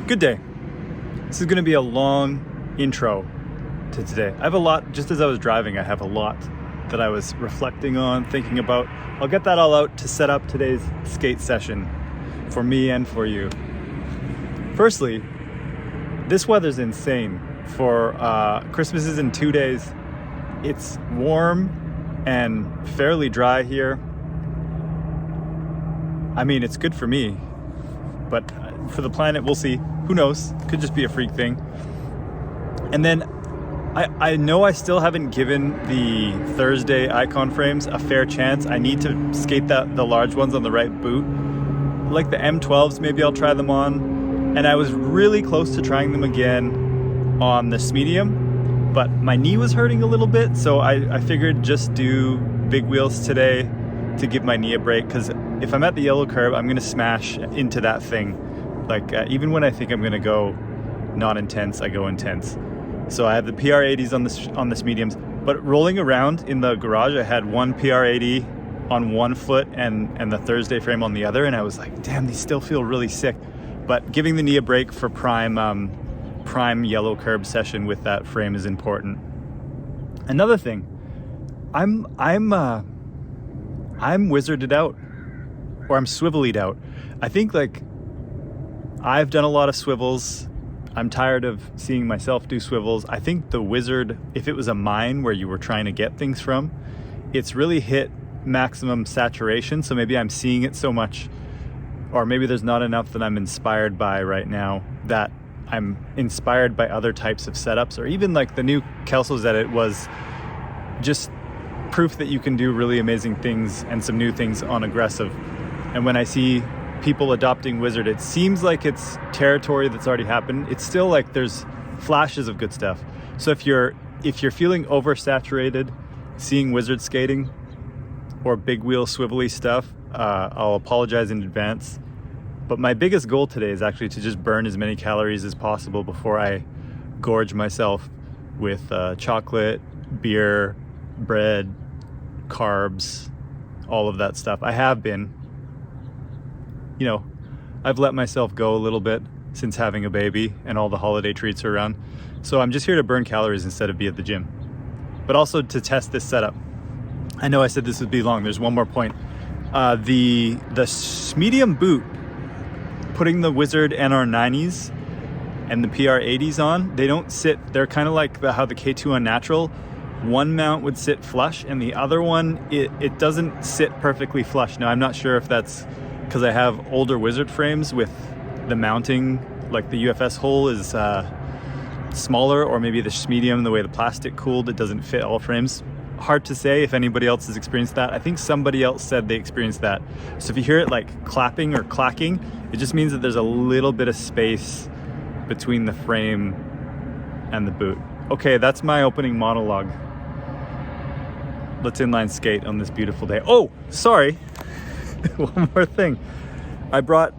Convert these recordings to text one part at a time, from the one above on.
Good day. This is going to be a long intro to today. I have a lot, just as I was driving, I have a lot that I was reflecting on, thinking about. I'll get that all out to set up today's skate session for me and for you. Firstly, this weather's insane. For Christmas is in 2 days. It's warm and fairly dry here. I mean, it's good for me, but for the planet, we'll see. Who knows? Could just be a freak thing. And then I know I still haven't given the Thursday icon frames a fair chance. I need to skate the large ones on the right boot. Like the M12s, maybe I'll try them on. And I was really close to trying them again on the Smedium, but my knee was hurting a little bit, so I figured just do big wheels today to give my knee a break, because if I'm at the yellow curb, I'm going to smash into that thing. Like, even when I think I'm going to go not intense, I go intense. So I have the PR80s on the Smediums, but rolling around in the garage, I had one PR80 on one foot and the Thursday frame on the other, and I was like, damn, these still feel really sick. But giving the knee a break for prime yellow curb session with that frame is important. Another thing, I'm wizarded out, or I'm swivelied out. I think, like, I've done a lot of swivels. I'm tired of seeing myself do swivels. I think the wizard, if it was a mine where you were trying to get things from, it's really hit maximum saturation. So maybe I'm seeing it so much, or maybe there's not enough that I'm inspired by right now, that I'm inspired by other types of setups, or even like the new Kelso's edit was just proof that you can do really amazing things and some new things on aggressive. And when I see people adopting wizard, it seems like it's territory that's already happened. It's still like there's flashes of good stuff. So if you're feeling oversaturated seeing wizard skating or big wheel swivelly stuff, I'll apologize in advance. But my biggest goal today is actually to just burn as many calories as possible before I gorge myself with chocolate, beer, bread, carbs, all of that stuff. I have been, I've let myself go a little bit since having a baby and all the holiday treats are around. So I'm just here to burn calories instead of be at the gym, but also to test this setup. I know I said this would be long. There's one more point. The Smedium boot, putting the Wizard NR90s and the PR80s on, they don't sit, they're kind of like how the K2 Unnatural, one mount would sit flush and the other one, it doesn't sit perfectly flush. Now, I'm not sure if that's because I have older Wizard frames with the mounting, like the UFS hole is smaller, or maybe the Smedium, the way the plastic cooled, it doesn't fit all frames. Hard to say if anybody else has experienced that. I think somebody else said they experienced that. So if you hear it like clapping or clacking, it just means that there's a little bit of space between the frame and the boot. Okay, that's my opening monologue. Let's inline skate on this beautiful day. Oh, sorry. One more thing. I brought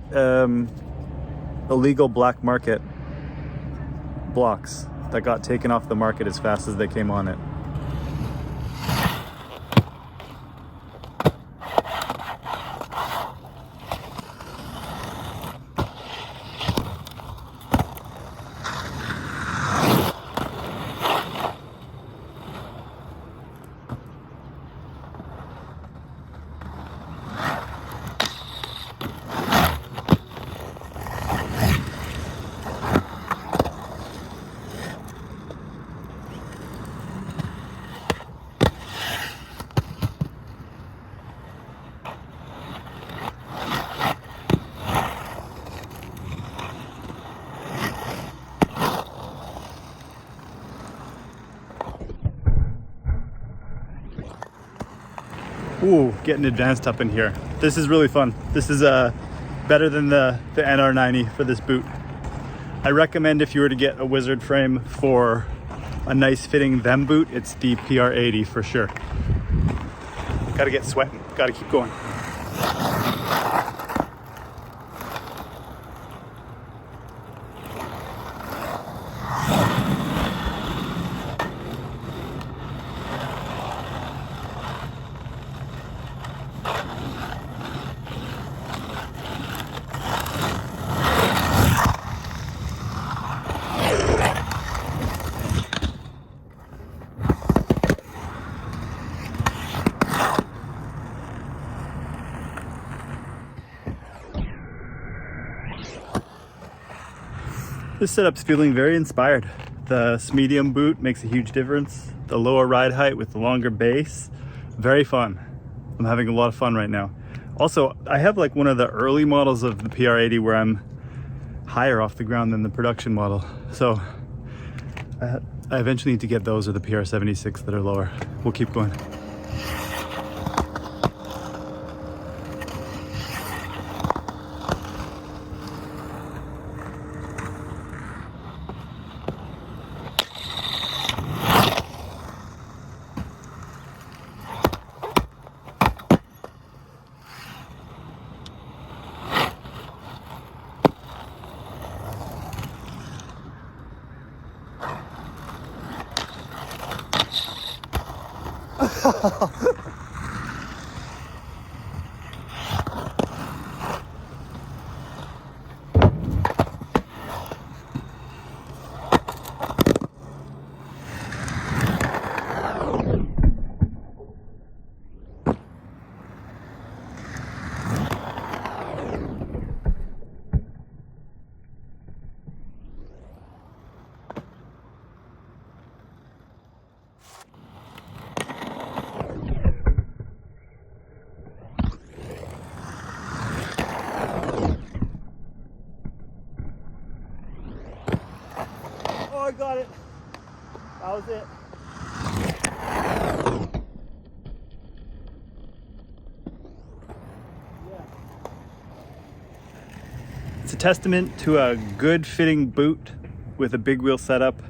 illegal black market blocks that got taken off the market as fast as they came on it. Ooh, getting advanced up in here. This is really fun. This is better than the NR90 for this boot. I recommend, if you were to get a Wizard frame for a nice fitting them boot, it's the PR80 for sure. Gotta get sweating, gotta keep going. This setup's feeling very inspired. The Smedium boot makes a huge difference. The lower ride height with the longer base, very fun. I'm having a lot of fun right now. Also, I have like one of the early models of the PR80 where I'm higher off the ground than the production model. So I eventually need to get those or the PR76 that are lower. We'll keep going. I got it. That was it. Yeah. It's a testament to a good fitting boot with a big wheel setup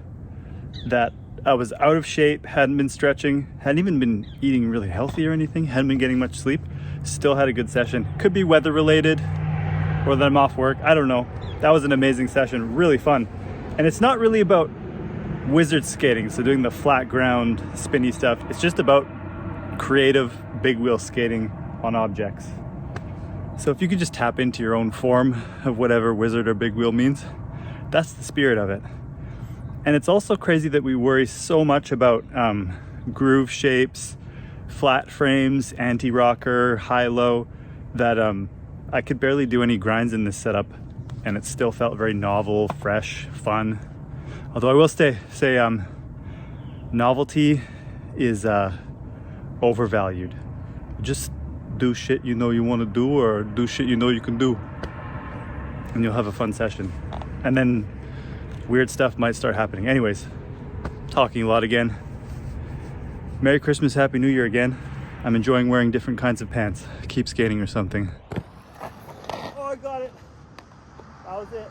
that I was out of shape, hadn't been stretching, hadn't even been eating really healthy or anything, hadn't been getting much sleep, still had a good session. Could be weather related or that I'm off work, I don't know. That was an amazing session, really fun. And it's not really about wizard skating, so doing the flat ground, spinny stuff. It's just about creative big wheel skating on objects. So if you could just tap into your own form of whatever wizard or big wheel means, that's the spirit of it. And it's also crazy that we worry so much about groove shapes, flat frames, anti-rocker, high-low, that I could barely do any grinds in this setup, and it still felt very novel, fresh, fun. Although I will say novelty is overvalued. Just do shit you know you want to do, or do shit you know you can do, and you'll have a fun session. And then weird stuff might start happening. Anyways, talking a lot again. Merry Christmas, Happy New Year again. I'm enjoying wearing different kinds of pants. Keep skating or something. Oh, I got it. That was it.